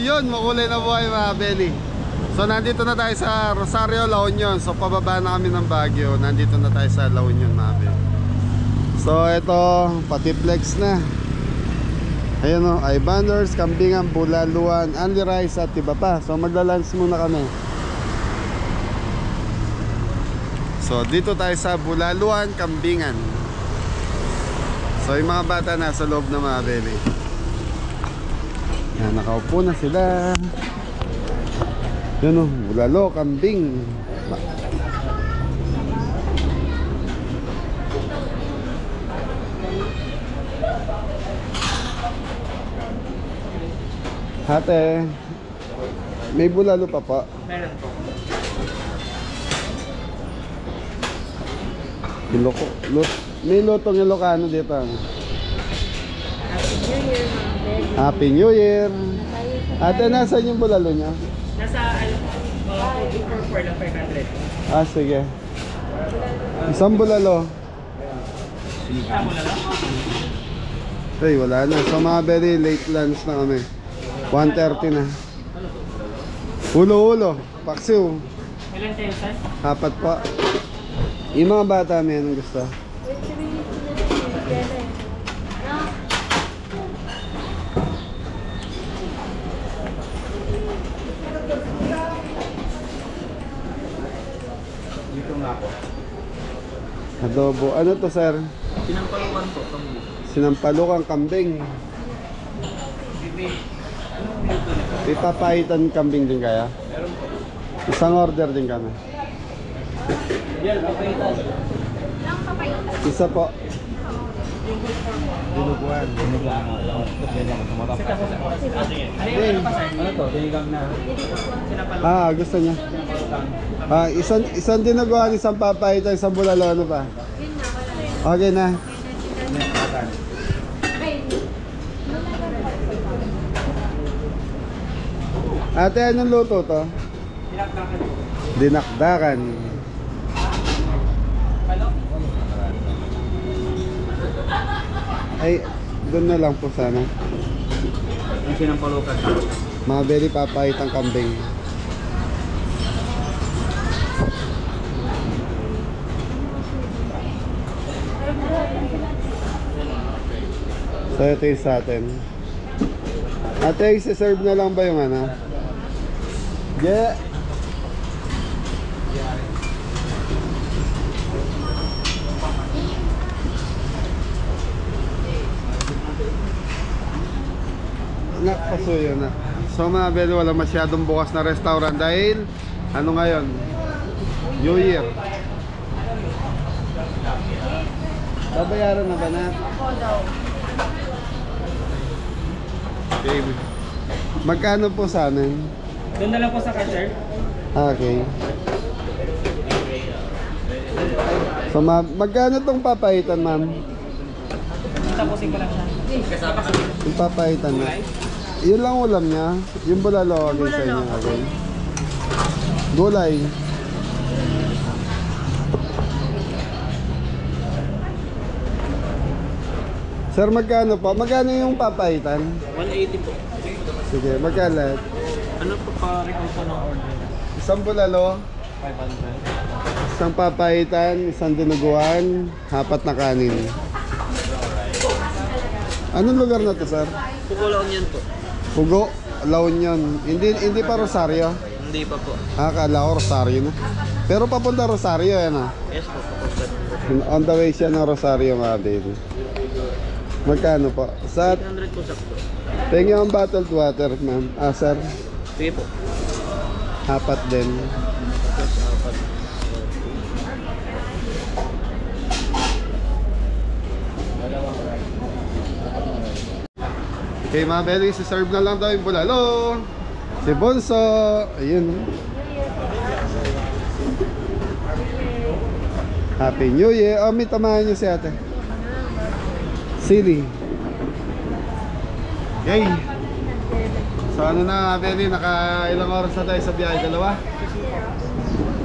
yun, makulay na buhay mga belly. So nandito na tayo sa Rosario, La Union. So pababa na kami ng Baguio. Nandito na tayo sa La Union mga belly. So ito, pati flex na. Ayan o, Ibanders, Kambingan, Bulaluan, Andy Rice at iba pa. So magla-lunch muna kami. So dito tayo sa Bulaluan, Kambingan. So yung mga bata nasa loob na mga belly. Yan, nakaupo na sila. Yan o, bulalo, kambing. Ate, may bulalo pa po? Meron po. May lutong Ilocano dito. Happy New Year, mga belly. Happy New Year. Ate, nasaan yung bulalo niya? Nasa 444 lang 500. Ah, sige. Isang bulalo. Tama na lang. Ay, wala na. So mga very late lunch na kami. 1:30 na. Hulo-hulo. Paksiw. Ilan tayo, sir? Apat pa. Yung mga bata may anong gusto? Dito nga po. Adobo. Ano to, sir? Sinampalukan po. Sinampalukang kambing. Bibi. Anong minuto nito? Ipapahitan kambing din kaya? Meron po. Isang order din kami. Yan, papaitan. Isa po. Dinuguan. Dinuguan. Sige. Ano pa, sir? Ano to? Dinigang na. Sinampalukan. Ah, gusto niya. Ah, isang dinuguan, isang papahitan, isang bulalo, ano pa? Okay na. Ate, anong luto to? Dinakdakan po. Dinakdakan. Palo? Ay, doon na lang po sana. Yung sinampalukan. Mga very papahitang kambing. So ito yung sa atin. Ate, isa-serve na lang ba yung ano? Yeah. Nakpasuyo na. So mga belo, wala masyadong bukas na restaurant dahil ano ngayon? New Year. Babayaran na ba na? Okay. Magkano po sa amin? Doon na lang po sa cashier. Okay. So magkano tong papahitan, ma'am? Tapusin ko lang siya. Yung papahitan na. Yun lang ulam niya. Yung bulalo, okay sa inyo. Okay. Gulay. Sir, magkano po? Magkano yung papahitan? 180 po. Sige, magkano? Ano po pa-recall po ng order? Isang bulalo, 500. isang papahitan, isang dinuguan, apat na kanin. Anong lugar na to, sir? Pukulaon yan po. Pugo, La Union. Hindi pa Rosario. Hindi pa po. Akala ko Rosario na. Pero papunta Rosario yan ah. Yes po, papunta. On the way siya ng Rosario mga baby. Magkano po? Sa 800 po sakto. tingin ang bottled water, ma'am. Ah, sir. Sige po. Apat din. Tapos apat. Okay mga belly, si-serve na lang daw yung bulalo. Si Bonso. Ayun. Happy New Year. Oh, may tamahan niyo si ate. Silly. Okay. So ano na mga belly, naka-ilang oras na tayo sa biyahe? Dalawa?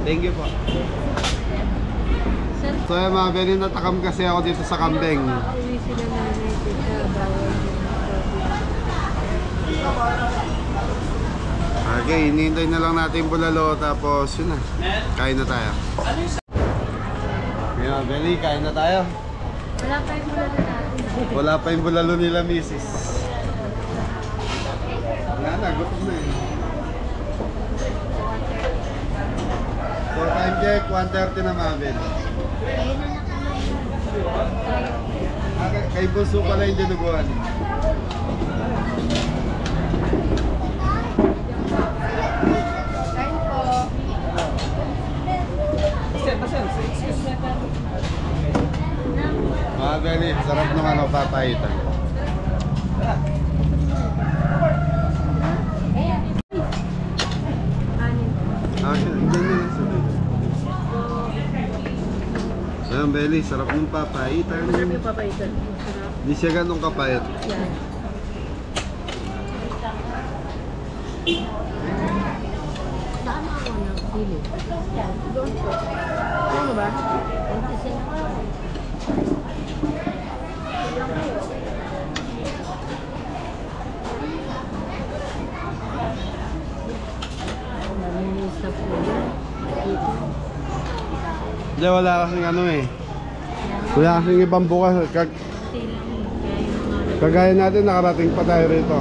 Thank you po. So yung mga belly, natakam kasi ako dito sa kambing. Uwi sila nanay dito, bawal. Okay, hinihintay na lang natin yung bulalo tapos yun na. Kain na tayo. Ngayon, Beli, kain na tayo. Wala pa yung bulalo natin. Wala pa yung bulalo nila, misis. Wala na, gutom na eh. So, time check, 1:30 na mga Beli. Ayun na Kay Bunso pala yung dinuguan. kain po. Mga Beli, sarap naman ang papaitan. Anin. Hindi na lang sabi. Ayan, Beli, sarap ng papaitan. Sarap yung papaitan. Sarap. Hindi siya ganun kapayat. Yan. Saan ako na? Dili. Doon po. Ano ba? Naminis na po yan. Dito. Hindi, wala kasing ano eh. Wala kasing ibang bukas. Kagaya natin, nakarating pa tayo rito.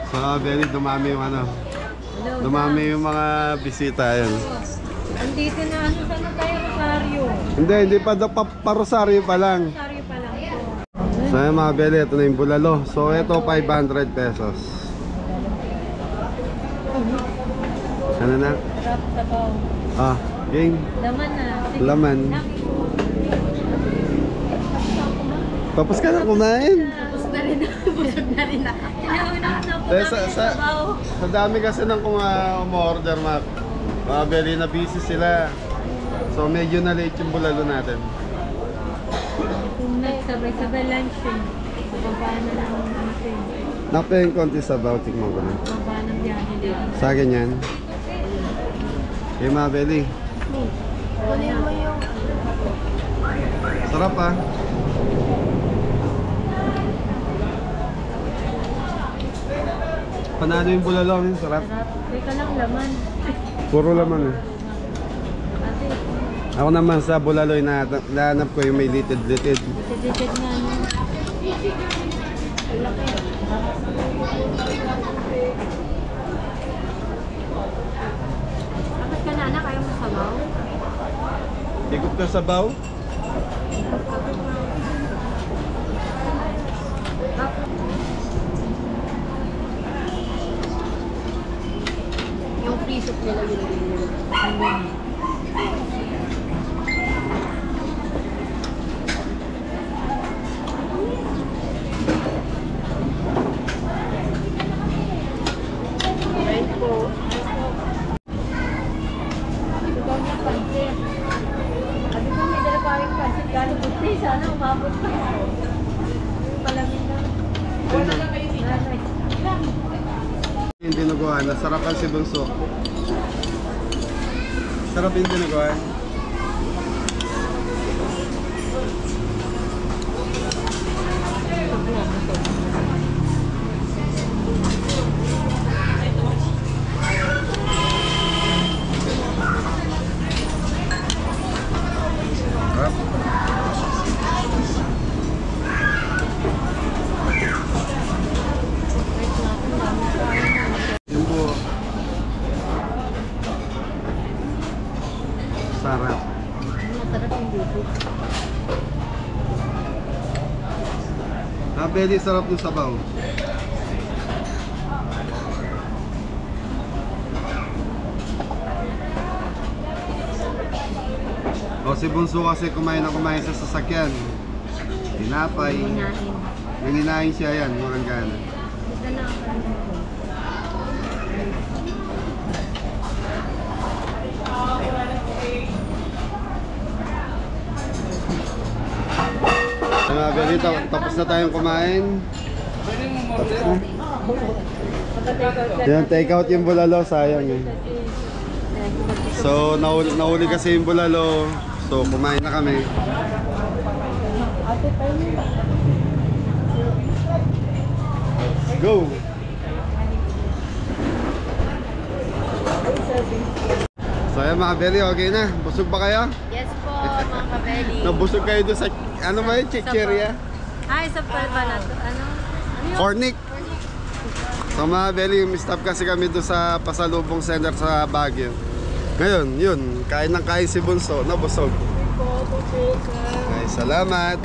So, Beli, dumami yung ano. Dumami yung mga bisita. Ayan. Andito na ano sana tayo Rosario. Hindi pa Rosaryo pa lang. Rosario pa lang po. So, ayan mga Beli, ito na yung bulalo. So, ito 500 pesos. Ano na? Sarap sa baw. Ah, game. Laman na. Laman. Tapos ka na kumain. Tapos na rin ako. Busog na rin ako. Tinawin ako na po Eh, namin sa baw. sa dami kasi nang kung umorder, mga Beli, na busy sila. So, medyo na late yung bulalo natin. Kung nagsabay-sabay lunch eh. Bababa na lang ang natin. Napayang konti sa baw, tikman ko na. Bababa ng biyahe nila. Sa akin yan. Okay, mga Beli. Kunin mo yung... Sarap ah. Panalo yung bulalo, sarap. Sarap. Teka lang laman. Puro laman eh. Ate, Ako naman sa bulalo, nahanap ko yung may litid-litid. litid nga no. Tapos ka na, kaya mo sabaw? Ikot ka sa baw. Yung free soup nila yun. Ano yun? Right po. Ito daw niya pansit. Sabi ko may dala pa rin pansit. Galing buti. Sana umabot pa. Palamin na. Wala na kayo dito. Yung dinuguan, nasarapan si Bunso. Sarap yung dinuguan. Sarap. Yung buo. Sarap. Masarap yung dito. Beli, sarap ng sabaw. O si Bunso kasi kumain sa sasakyan. Tinapay. Hinahin. Nanginain siya yan, walang gana. Ito na ako. Beli, tapos na tayong kumain. Tapos na. Yan, take out yung bulalo, sayang eh. So, nahuli kasi yung bulalo. So, kumain na kami. Go! So ayan mga belly, okay na? Busog ba kayo? Yes po, mga kabeli. Nabusog kayo doon sa, ano ba yun? Chicheria? Ay, sa palba na to. Ano? Ano yun? Cornic. So mga belly, stop kasi kami doon sa pasalubong center sa Baguio. Ngayon, yun, kain ng kain si Bunso, nabusog. Ay, salamat.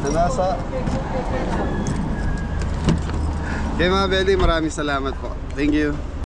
Nasa? Okay mga belly, maraming salamat po. Thank you.